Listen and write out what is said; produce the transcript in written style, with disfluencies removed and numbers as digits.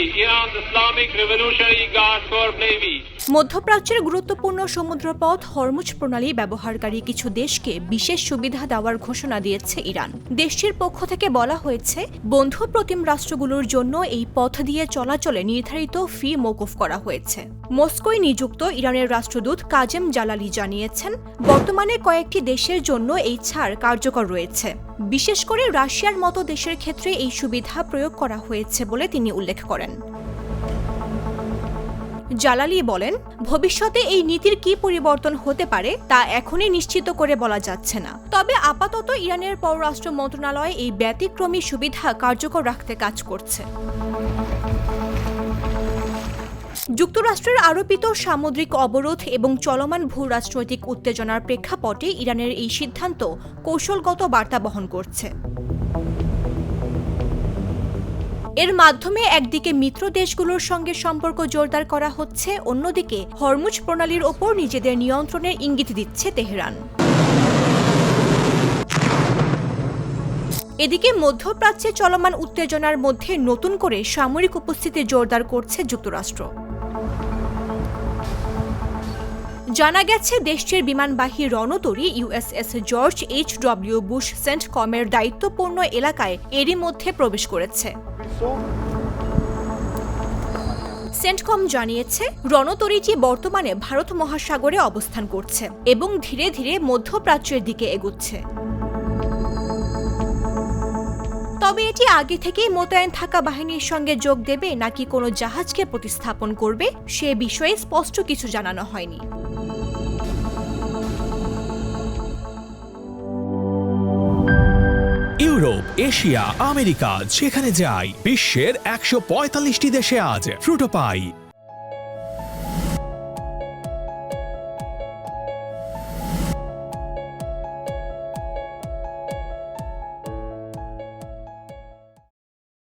Iran's Islamic Revolutionary Guard Corps Navy. মধ্যপ্রাচ্যের গুরুত্বপূর্ণ সমুদ্রপথ Hormuz প্রণালী ব্যবহারকারী কিছু দেশকে বিশেষ সুবিধা দেওয়ার ঘোষণা দিয়েছে ইরান। দেশটির পক্ষ থেকে বলা হয়েছে, বন্ধু প্রতিম রাষ্ট্রগুলোর জন্য এই পথ দিয়ে চলাচলে নির্ধারিত ফি মওকুফ করা হয়েছে। মস্কোয় নিযুক্ত ইরানের রাষ্ট্রদূত কাজেম জালালি জানিয়েছেন, বর্তমানে কয়েকটি দেশের জন্য এই ছাড় কার্যকর রয়েছে। বিশেষ করে রাশিয়ার মতো দেশের ক্ষেত্রে এই সুবিধা প্রয়োগ করা হয়েছে বলে তিনি উল্লেখ করেন। জালালি বলেন, ভবিষ্যতে এই নীতির কি পরিবর্তন হতে পারে তা এখনই নিশ্চিত করে বলা যাচ্ছে না। তবে আপাতত ইরানের পররাষ্ট্র মন্ত্রণালয় এই ব্যতিক্রমী সুবিধা কার্যকর রাখতে কাজ করছে। যুক্তরাষ্ট্রের আরোপিত সামুদ্রিক অবরোধ এবং চলমান ভূ রাজনৈতিক উত্তেজনার প্রেক্ষাপটে ইরানের এই সিদ্ধান্ত কৌশলগত বার্তা বহন করছে। এর মাধ্যমে একদিকে মিত্র দেশগুলোর সঙ্গে সম্পর্ক জোরদার করা হচ্ছে, অন্যদিকে হরমুজ প্রণালীর ওপর নিজেদের নিয়ন্ত্রণের ইঙ্গিত দিচ্ছে তেহরান। এদিকে মধ্যপ্রাচ্যে চলমান উত্তেজনার মধ্যে নতুন করে সামরিক উপস্থিতি জোরদার করছে যুক্তরাষ্ট্র। জানা গেছে, দেশটির বিমানবাহী রণতরী ইউএসএস জর্জ এইচ.ডব্লিউ. বুশ সেন্টকমের দায়িত্বপূর্ণ এলাকায় এরই মধ্যে প্রবেশ করেছে। সেন্টকম জানিয়েছে, রণতরীটি বর্তমানে ভারত মহাসাগরে অবস্থান করছে এবং ধীরে ধীরে মধ্যপ্রাচ্যের দিকে এগুচ্ছে। তবে এটি আগে থেকেই মোতায়েন থাকা বাহিনীর সঙ্গে যোগ দেবে নাকি কোনো জাহাজকে প্রতিস্থাপন করবে সে বিষয়ে স্পষ্ট কিছু জানানো হয়নি। ইউরোপ, এশিয়া, আমেরিকা যেখানে যাই, বিশ্বের 145টি দেশে আজ ফ্রুটো পাই।